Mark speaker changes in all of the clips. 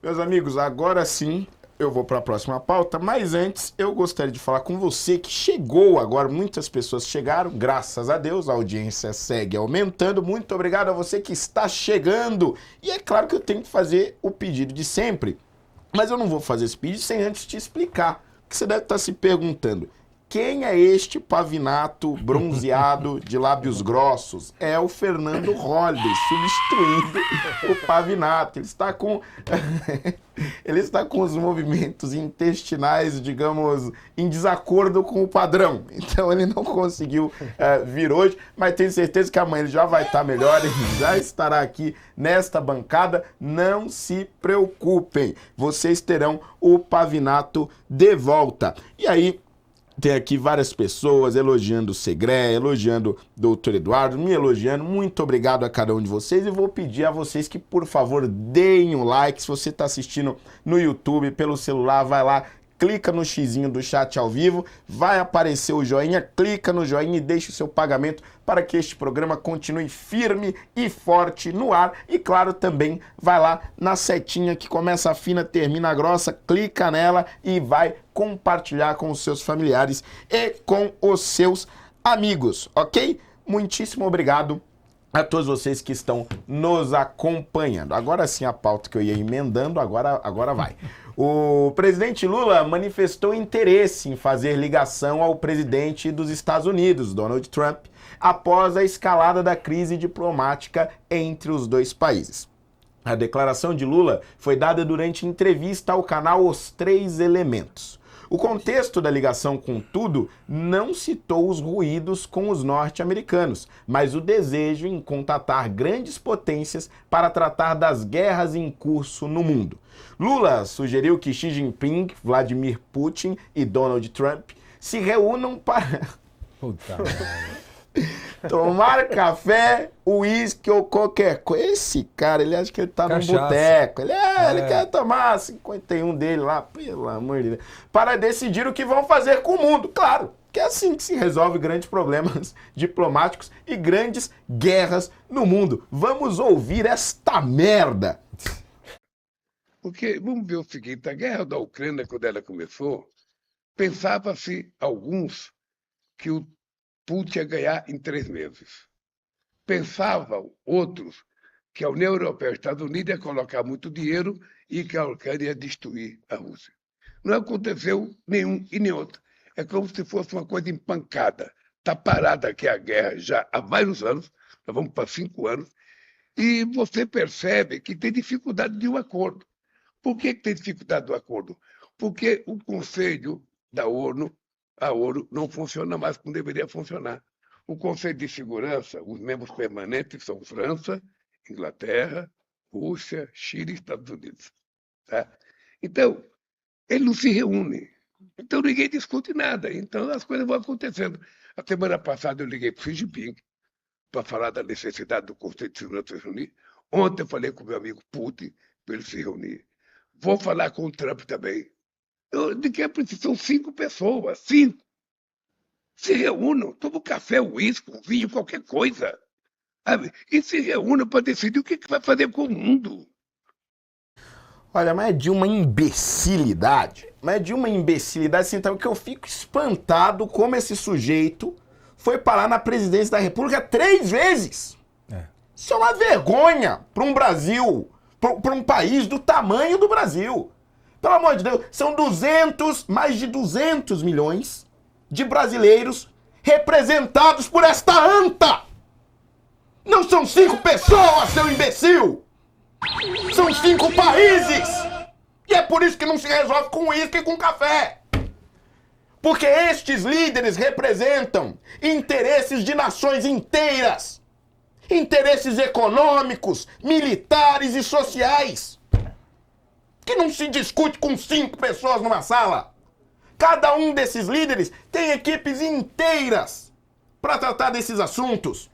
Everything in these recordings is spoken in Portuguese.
Speaker 1: Meus amigos, agora sim eu vou para a próxima pauta, mas antes eu gostaria de falar com você que chegou agora, muitas pessoas chegaram, graças a Deus, a audiência segue aumentando, muito obrigado a você que está chegando, e é claro que eu tenho que fazer o pedido de sempre, mas eu não vou fazer esse pedido sem antes te explicar, porque você deve estar se perguntando, quem é este pavinato bronzeado de lábios grossos? É o Fernando Holliday, substituindo o pavinato. Ele está com os movimentos intestinais, digamos, em desacordo com o padrão. Então ele não conseguiu vir hoje, mas tenho certeza que amanhã ele já vai estar melhor, ele já estará aqui nesta bancada. Não se preocupem, vocês terão o pavinato de volta. E aí, tem aqui várias pessoas elogiando o Segré, elogiando o doutor Eduardo, me elogiando. Muito obrigado a cada um de vocês e vou pedir a vocês que, por favor, deem um like. Se você está assistindo no YouTube, pelo celular, vai lá, clica no xizinho do chat ao vivo, vai aparecer o joinha, clica no joinha e deixa o seu pagamento para que este programa continue firme e forte no ar. E claro, também vai lá na setinha que começa fina, termina grossa, clica nela e vai compartilhar com os seus familiares e com os seus amigos, ok? Muitíssimo obrigado a todos vocês que estão nos acompanhando. Agora sim a pauta que eu ia emendando, agora vai. O presidente Lula manifestou interesse em fazer ligação ao presidente dos Estados Unidos, Donald Trump, após a escalada da crise diplomática entre os dois países. A declaração de Lula foi dada durante entrevista ao canal Os Três Elementos. O contexto da ligação, contudo, não citou os ruídos com os norte-americanos, mas o desejo em contatar grandes potências para tratar das guerras em curso no mundo. Lula sugeriu que Xi Jinping, Vladimir Putin e Donald Trump se reúnam para tomar café, uísque ou qualquer coisa. Esse cara, ele acha que ele tá num boteco. Ele quer tomar 51 dele lá, pelo amor de Deus, para decidir o que vão fazer com o mundo. Claro, que é assim que se resolve grandes problemas diplomáticos e grandes guerras no mundo. Vamos ouvir esta merda.
Speaker 2: Porque, vamos ver o seguinte, a guerra da Ucrânia, quando ela começou, pensava-se, alguns, que o Putin ia ganhar em 3 meses. Pensavam outros que a União Europeia e os Estados Unidos iam colocar muito dinheiro e que a Ucrânia ia destruir a Rússia. Não aconteceu nenhum e nem outro. É como se fosse uma coisa empancada. Está parada aqui a guerra já há vários anos, nós vamos para 5 anos, e você percebe que tem dificuldade de um acordo. Por que tem dificuldade do acordo? Porque o Conselho da ONU, a ONU, não funciona mais como deveria funcionar. O Conselho de Segurança, os membros permanentes são França, Inglaterra, Rússia, Chile e Estados Unidos. Tá? Então, ele não se reúne. Então, ninguém discute nada. Então, as coisas vão acontecendo. A semana passada, eu liguei para o Xi Jinping para falar da necessidade do Conselho de Segurança se reunir. Ontem, eu falei com o meu amigo Putin para ele se reunir. Vou falar com o Trump também. De que é preciso? São 5 pessoas. 5. Se reúnam, tomam café, uísque, vinho, qualquer coisa. Sabe? E se reúnam para decidir o que vai fazer com o mundo.
Speaker 1: Olha, mas é de uma imbecilidade. Mas é de uma imbecilidade, assim, então, que eu fico espantado como esse sujeito foi parar na presidência da República 3 vezes. Isso é uma vergonha para um Brasil, para um país do tamanho do Brasil. Pelo amor de Deus, são mais de 200 milhões de brasileiros representados por esta anta. Não são 5 pessoas, seu imbecil! São 5 países! E é por isso que não se resolve com uísque e com café. Porque estes líderes representam interesses de nações inteiras. Interesses econômicos, militares e sociais. Que não se discute com 5 pessoas numa sala. Cada um desses líderes tem equipes inteiras para tratar desses assuntos.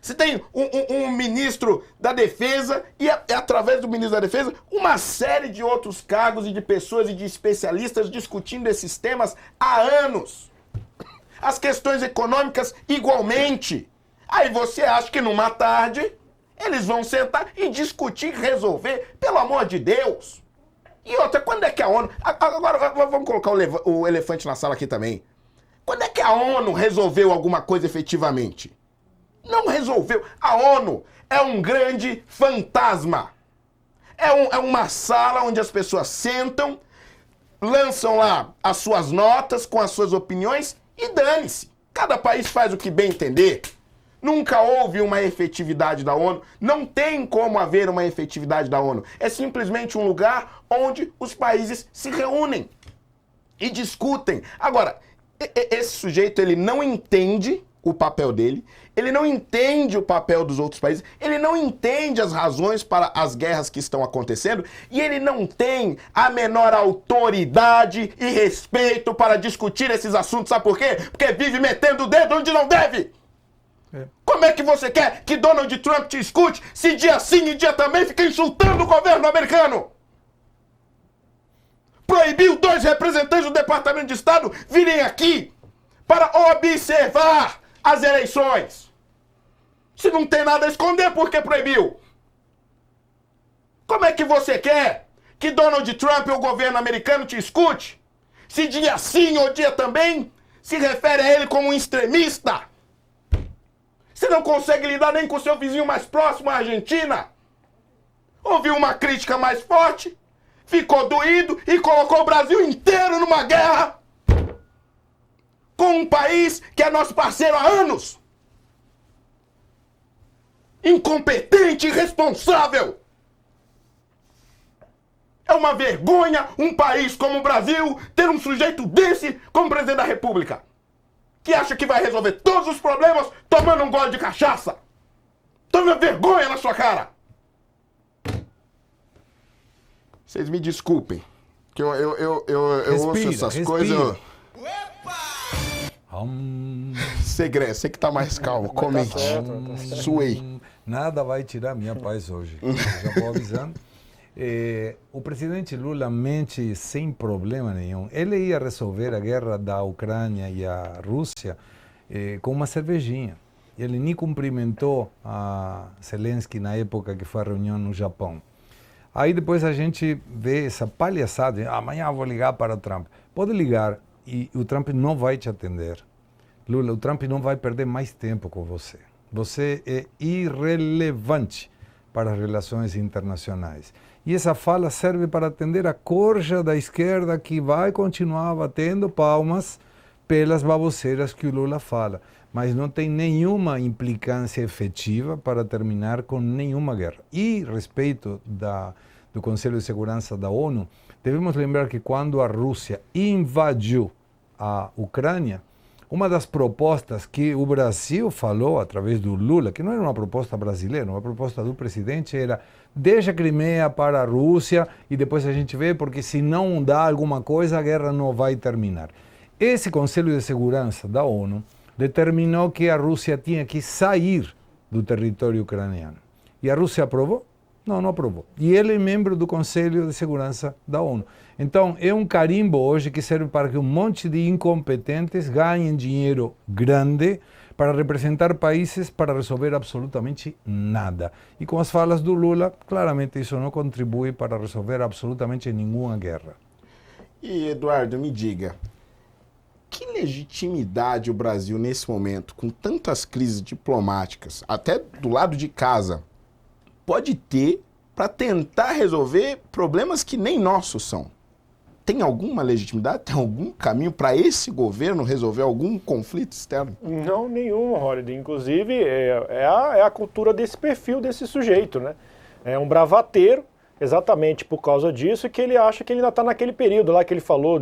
Speaker 1: Você tem um ministro da Defesa e, através do ministro da Defesa, uma série de outros cargos e de pessoas e de especialistas discutindo esses temas há anos. As questões econômicas igualmente. Aí você acha que numa tarde Eles vão sentar e discutir, resolver, pelo amor de Deus. E outra, quando é que a ONU... Agora, vamos colocar o elefante na sala aqui também. Quando é que a ONU resolveu alguma coisa efetivamente? Não resolveu. A ONU é um grande fantasma. É uma sala onde as pessoas sentam, lançam lá as suas notas com as suas opiniões e dane-se. Cada país faz o que bem entender. Nunca houve uma efetividade da ONU. Não tem como haver uma efetividade da ONU. É simplesmente um lugar onde os países se reúnem e discutem. Agora, esse sujeito, ele não entende o papel dele, ele não entende o papel dos outros países, ele não entende as razões para as guerras que estão acontecendo e ele não tem a menor autoridade e respeito para discutir esses assuntos. Sabe por quê? Porque vive metendo o dedo onde não deve. Como é que você quer que Donald Trump te escute se dia sim e dia também fica insultando o governo americano? Proibiu 2 representantes do Departamento de Estado virem aqui para observar as eleições. Se não tem nada a esconder, por que proibiu? Como é que você quer que Donald Trump ou o governo americano te escute se dia sim ou dia também se refere a ele como um extremista? Você não consegue lidar nem com o seu vizinho mais próximo, a Argentina? Ouviu uma crítica mais forte, ficou doído e colocou o Brasil inteiro numa guerra com um país que é nosso parceiro há anos. Incompetente, irresponsável. É uma vergonha um país como o Brasil ter um sujeito desse como presidente da República, que acha que vai resolver todos os problemas tomando um gole de cachaça. Tome vergonha na sua cara. Vocês me desculpem, que eu ouço essas coisas. Segredo, você que tá mais calmo, comente. Suei.
Speaker 3: Nada vai tirar minha paz hoje. Eu já vou avisando. O presidente Lula mente sem problema nenhum. Ele ia resolver a guerra da Ucrânia e a Rússia com uma cervejinha. Ele nem cumprimentou a Zelensky na época que foi a reunião no Japão. Aí depois a gente vê essa palhaçada. Amanhã eu vou ligar para o Trump. Pode ligar e o Trump não vai te atender. Lula, o Trump não vai perder mais tempo com você. Você é irrelevante para as relações internacionais. E essa fala serve para atender a corja da esquerda que vai continuar batendo palmas pelas baboseiras que o Lula fala. Mas não tem nenhuma implicância efetiva para terminar com nenhuma guerra. E respeito do Conselho de Segurança da ONU, devemos lembrar que quando a Rússia invadiu a Ucrânia, uma das propostas que o Brasil falou através do Lula, que não era uma proposta brasileira, uma proposta do presidente, era deixa a Crimeia para a Rússia e depois a gente vê, porque se não dá alguma coisa, a guerra não vai terminar. Esse Conselho de Segurança da ONU determinou que a Rússia tinha que sair do território ucraniano. E a Rússia aprovou? Não, não aprovou. E ele é membro do Conselho de Segurança da ONU. Então, é um carimbo hoje que serve para que um monte de incompetentes ganhem dinheiro grande para representar países para resolver absolutamente nada. E com as falas do Lula, claramente isso não contribui para resolver absolutamente nenhuma guerra.
Speaker 1: E, Eduardo, me diga, que legitimidade o Brasil, nesse momento, com tantas crises diplomáticas, até do lado de casa, pode ter para tentar resolver problemas que nem nossos são? Tem alguma legitimidade? Tem algum caminho para esse governo resolver algum conflito externo?
Speaker 4: Não, nenhum, Holliday. Inclusive, é a cultura desse perfil, desse sujeito, né? É um bravateiro, exatamente por causa disso, que ele acha que ele ainda está naquele período lá que ele falou,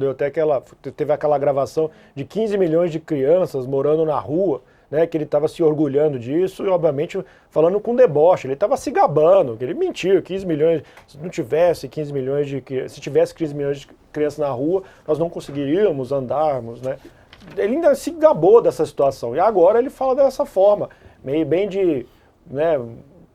Speaker 4: teve aquela gravação de 15 milhões de crianças morando na rua, né, que ele estava se orgulhando disso e, obviamente, falando com deboche. Ele estava se gabando, que ele mentiu, 15 milhões, se não tivesse 15 milhões se tivesse 15 milhões de crianças na rua, nós não conseguiríamos andarmos, né? Ele ainda se gabou dessa situação. E agora ele fala dessa forma, meio bem de, né,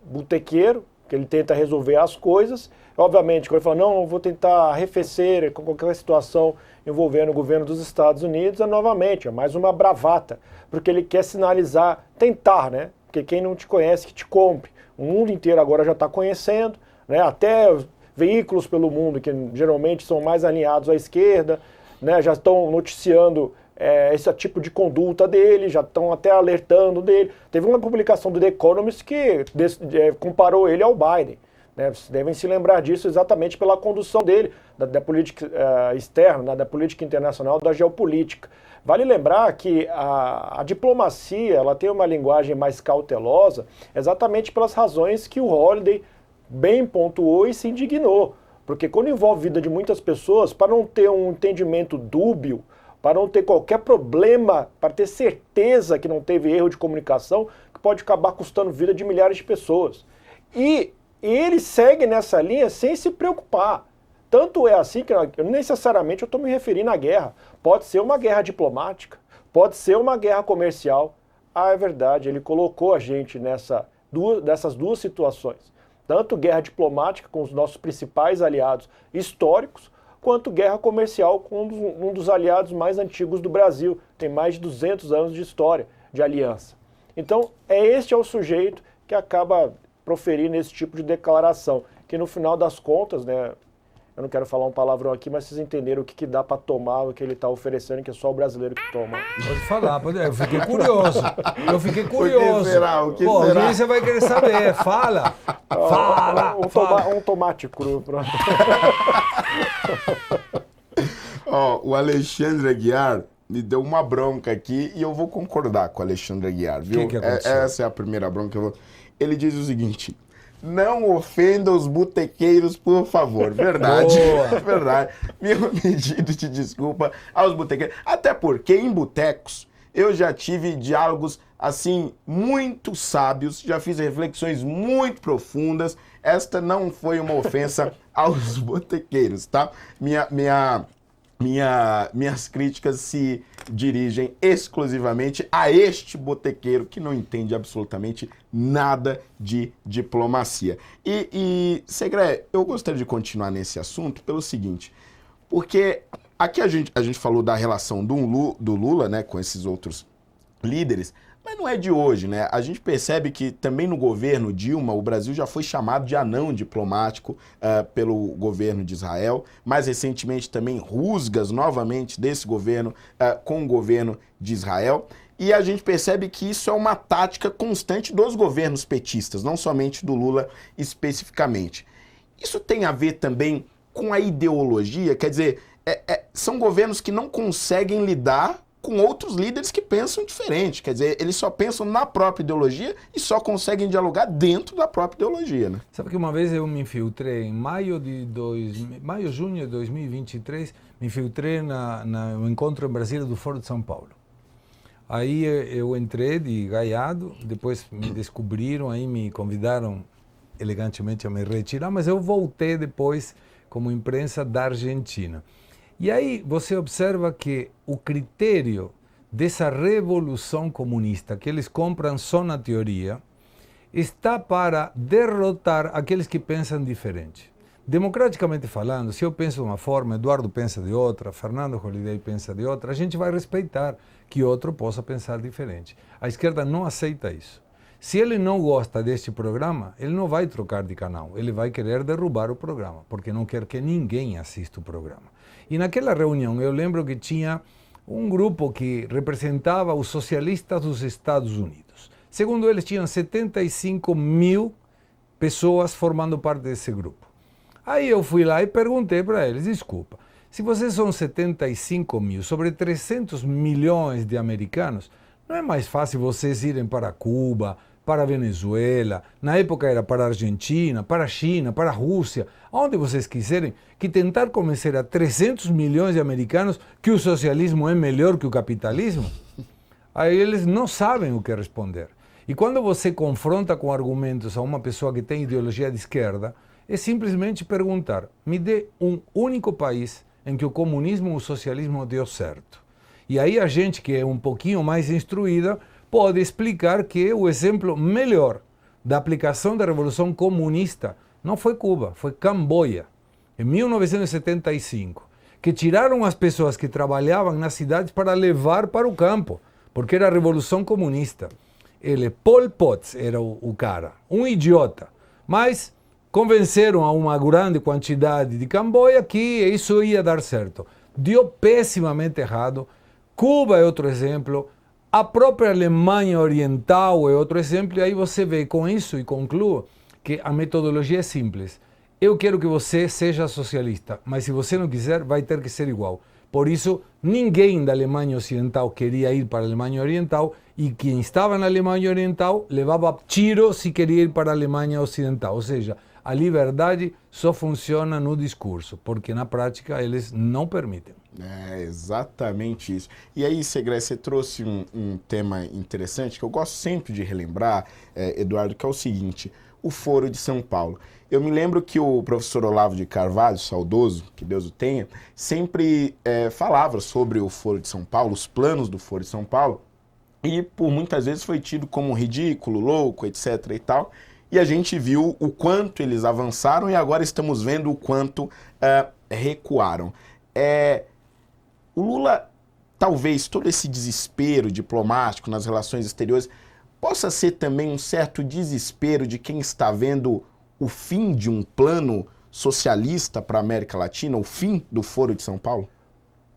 Speaker 4: botequeiro, que ele tenta resolver as coisas. Obviamente, quando ele fala, não, eu vou tentar arrefecer qualquer situação envolvendo o governo dos Estados Unidos, novamente, é mais uma bravata, porque ele quer sinalizar, tentar, né? Porque quem não te conhece, que te compre. O mundo inteiro agora já está conhecendo, né? Até veículos pelo mundo, que geralmente são mais alinhados à esquerda, né? Já estão noticiando esse tipo de conduta dele, já estão até alertando dele. Teve uma publicação do The Economist que comparou ele ao Biden. Né? Vocês devem se lembrar disso exatamente pela condução dele, da política externa, da política internacional, da geopolítica. Vale lembrar que a diplomacia ela tem uma linguagem mais cautelosa exatamente pelas razões que o Holliday bem pontuou e se indignou. Porque quando envolve a vida de muitas pessoas, para não ter um entendimento dúbio, para não ter qualquer problema, para ter certeza que não teve erro de comunicação, que pode acabar custando vida de milhares de pessoas. E ele segue nessa linha sem se preocupar. Tanto é assim que necessariamente eu estou me referindo à guerra. Pode ser uma guerra diplomática, pode ser uma guerra comercial. É verdade, ele colocou a gente nessas duas situações. Tanto guerra diplomática com os nossos principais aliados históricos, quanto guerra comercial com um dos aliados mais antigos do Brasil. Tem mais de 200 anos de história de aliança. Então, este é o sujeito que acaba proferindo esse tipo de declaração, que no final das contas, né, eu não quero falar um palavrão aqui, mas vocês entenderam o que dá para tomar, o que ele está oferecendo, que é só o brasileiro que toma.
Speaker 3: Pode falar, eu fiquei curioso. Eu fiquei curioso.
Speaker 1: O que será? O que
Speaker 3: Pô,
Speaker 1: será?
Speaker 3: alguém você vai querer saber. Fala. Fala.
Speaker 4: Um tomate cru, pronto.
Speaker 1: Ó, o Alexandre Aguiar me deu uma bronca aqui e eu vou concordar com o Alexandre Aguiar, viu?
Speaker 3: Que aconteceu?
Speaker 1: Essa é a primeira bronca que eu vou... Ele diz o seguinte: não ofenda os botequeiros, por favor. Verdade.
Speaker 3: Boa.
Speaker 1: Verdade. Meu pedido de desculpa aos botequeiros. Até porque em botecos eu já tive diálogos, assim, muito sábios, já fiz reflexões muito profundas. Esta não foi uma ofensa aos botequeiros, tá? Minhas críticas se dirigem exclusivamente a este botequeiro que não entende absolutamente nada de diplomacia. E Segré, eu gostaria de continuar nesse assunto pelo seguinte, porque aqui a gente falou da relação do Lula, né, com esses outros líderes, mas não é de hoje, né? A gente percebe que também no governo Dilma, o Brasil já foi chamado de anão diplomático pelo governo de Israel. Mais recentemente também rusgas novamente desse governo com o governo de Israel. E a gente percebe que isso é uma tática constante dos governos petistas, não somente do Lula especificamente. Isso tem a ver também com a ideologia, quer dizer, são governos que não conseguem lidar com outros líderes que pensam diferente. Quer dizer, eles só pensam na própria ideologia e só conseguem dialogar dentro da própria ideologia, né?
Speaker 3: Sabe que uma vez eu me infiltrei, em junho de 2023, me infiltrei no encontro em Brasília do Foro de São Paulo. Aí eu entrei de gaiado, depois me descobriram, aí me convidaram elegantemente a me retirar, mas eu voltei depois como imprensa da Argentina. E aí você observa que o critério dessa revolução comunista, que eles compram só na teoria, está para derrotar aqueles que pensam diferente. Democraticamente falando, se eu penso de uma forma, Eduardo pensa de outra, Fernando Holliday pensa de outra, a gente vai respeitar que outro possa pensar diferente. A esquerda não aceita isso. Se ele não gosta deste programa, ele não vai trocar de canal, ele vai querer derrubar o programa, porque não quer que ninguém assista o programa. E naquela reunião eu lembro que tinha um grupo que representava os socialistas dos Estados Unidos. Segundo eles, tinham 75 mil pessoas formando parte desse grupo. Aí eu fui lá e perguntei para eles, desculpa, se vocês são 75 mil sobre 300 milhões de americanos, não é mais fácil vocês irem para Cuba, para a Venezuela, na época era para a Argentina, para a China, para a Rússia, onde vocês quiserem, que tentar convencer a 300 milhões de americanos que o socialismo é melhor que o capitalismo? Aí eles não sabem o que responder. E quando você confronta com argumentos a uma pessoa que tem ideologia de esquerda, é simplesmente perguntar, me dê um único país em que o comunismo ou o socialismo deu certo. E aí a gente que é um pouquinho mais instruída pode explicar que o exemplo melhor da aplicação da Revolução Comunista não foi Cuba, foi Camboja, em 1975, que tiraram as pessoas que trabalhavam nas cidades para levar para o campo, porque era a Revolução Comunista. Pol Pot era o cara, um idiota, mas convenceram a uma grande quantidade de Camboia que isso ia dar certo. Deu pessimamente errado. Cuba é outro exemplo, a própria Alemanha Oriental é outro exemplo, e aí você vê com isso, e concluo, que a metodologia é simples. Eu quero que você seja socialista, mas se você não quiser, vai ter que ser igual. Por isso, ninguém da Alemanha Ocidental queria ir para a Alemanha Oriental, e quem estava na Alemanha Oriental levava tiro se queria ir para a Alemanha Ocidental. Ou seja, a liberdade só funciona no discurso, porque na prática eles não permitem.
Speaker 1: É exatamente isso. E aí, Segré, você trouxe um tema interessante que eu gosto sempre de relembrar, Eduardo, que é o seguinte: o Foro de São Paulo. Eu me lembro que o professor Olavo de Carvalho, saudoso, que Deus o tenha, sempre falava sobre o Foro de São Paulo, os planos do Foro de São Paulo, e por muitas vezes foi tido como ridículo, louco, etc. e tal. E a gente viu o quanto eles avançaram e agora estamos vendo o quanto recuaram. O Lula, talvez todo esse desespero diplomático nas relações exteriores possa ser também um certo desespero de quem está vendo o fim de um plano socialista para a América Latina, o fim do Foro de São Paulo?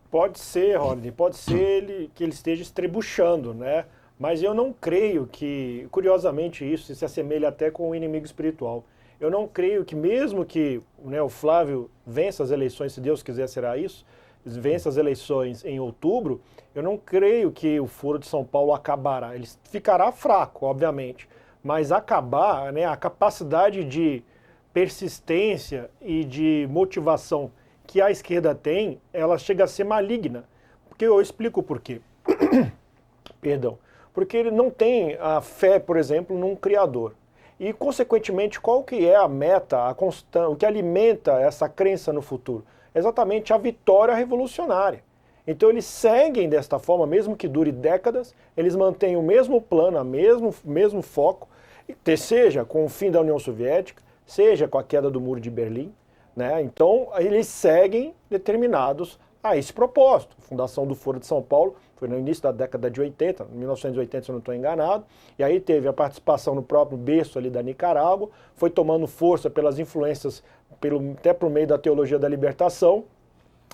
Speaker 4: Pode ser, Rodney, pode ser que ele esteja estrebuchando, né? Mas eu não creio que, curiosamente, isso se assemelha até com o inimigo espiritual. Eu não creio que, mesmo que, né, o Flávio vença as eleições, se Deus quiser será isso, vença as eleições em outubro, eu não creio que o Foro de São Paulo acabará. Ele ficará fraco, obviamente, mas acabar, né, a capacidade de persistência e de motivação que a esquerda tem, ela chega a ser maligna. Porque eu explico por quê. Perdão. Porque ele não tem a fé, por exemplo, num criador. E, consequentemente, qual que é a meta, o que alimenta essa crença no futuro? Exatamente a vitória revolucionária. Então eles seguem desta forma, mesmo que dure décadas, eles mantêm o mesmo plano, o mesmo foco, seja com o fim da União Soviética, seja com a queda do Muro de Berlim, né? Então eles seguem determinados a esse propósito. A fundação do Foro de São Paulo foi no início da década de 80, 1980, se eu não estou enganado, e aí teve a participação no próprio berço ali da Nicarágua, foi tomando força pelas influências, até por meio da teologia da libertação,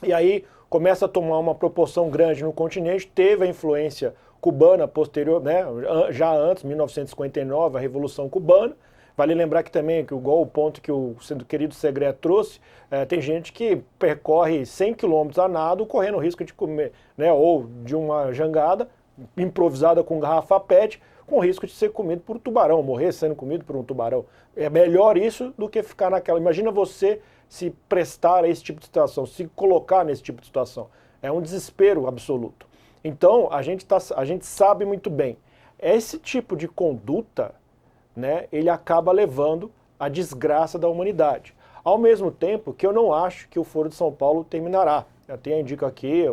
Speaker 4: e aí começa a tomar uma proporção grande no continente, teve a influência cubana posterior, né, já antes, 1959, a Revolução Cubana. Vale lembrar que também, que igual o ponto que o querido Segré trouxe, tem gente que percorre 100 quilômetros a nado, correndo o risco de comer, né, ou de uma jangada improvisada com garrafa PET, com o risco de ser comido por um tubarão, morrer sendo comido por um tubarão. É melhor isso do que ficar naquela. Imagina você se prestar a esse tipo de situação, se colocar nesse tipo de situação. É um desespero absoluto. Então, a gente sabe muito bem, esse tipo de conduta, né, ele acaba levando à desgraça da humanidade. Ao mesmo tempo que eu não acho que o Foro de São Paulo terminará. Eu até indico aqui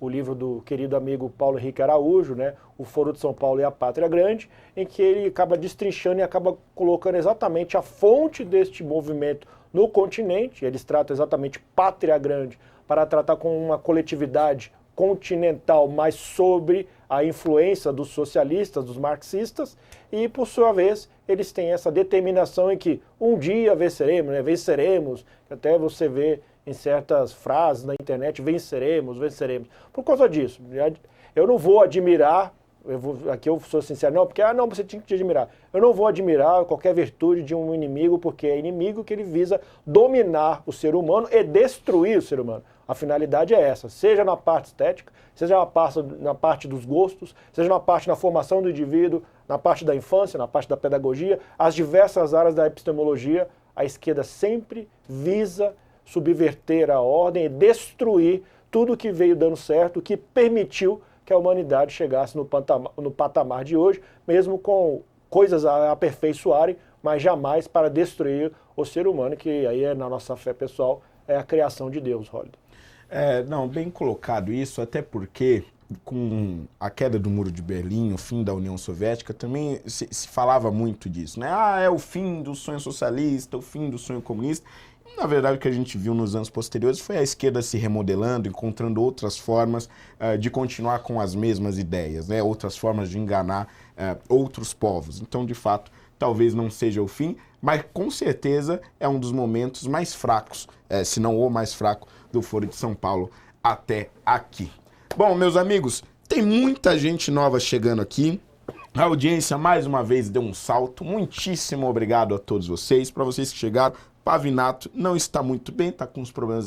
Speaker 4: o livro do querido amigo Paulo Henrique Araújo, né, O Foro de São Paulo e a Pátria Grande, em que ele acaba destrinchando e acaba colocando exatamente a fonte deste movimento no continente. Eles tratam exatamente Pátria Grande para tratar com uma coletividade continental, mas sobre a influência dos socialistas, dos marxistas, e por sua vez eles têm essa determinação em que um dia venceremos, né? Venceremos, até você vê em certas frases na internet, venceremos, venceremos. Por causa disso, eu não vou admirar, aqui eu sou sincero, não, porque não, você tinha que te admirar. Eu não vou admirar qualquer virtude de um inimigo, porque é inimigo que ele visa dominar o ser humano e destruir o ser humano. A finalidade é essa, seja na parte estética, seja na parte dos gostos, seja na parte da formação do indivíduo, na parte da infância, na parte da pedagogia, as diversas áreas da epistemologia, a esquerda sempre visa subverter a ordem e destruir tudo que veio dando certo, que permitiu que a humanidade chegasse no patamar de hoje, mesmo com coisas a aperfeiçoarem, mas jamais para destruir o ser humano, que aí é na nossa fé pessoal, é a criação de Deus, Holliday.
Speaker 1: Não, bem colocado isso, até porque com a queda do Muro de Berlim, o fim da União Soviética, também se falava muito disso, né? É o fim do sonho socialista, o fim do sonho comunista. Na verdade, o que a gente viu nos anos posteriores foi a esquerda se remodelando, encontrando outras formas de continuar com as mesmas ideias, né? Outras formas de enganar outros povos. Então, de fato, talvez não seja o fim, mas com certeza é um dos momentos mais fracos, se não o mais fraco, do Foro de São Paulo até aqui. Bom, meus amigos, tem muita gente nova chegando aqui. A audiência, mais uma vez, deu um salto. Muitíssimo obrigado a todos vocês. Para vocês que chegaram, Pavinato não está muito bem, está com uns problemas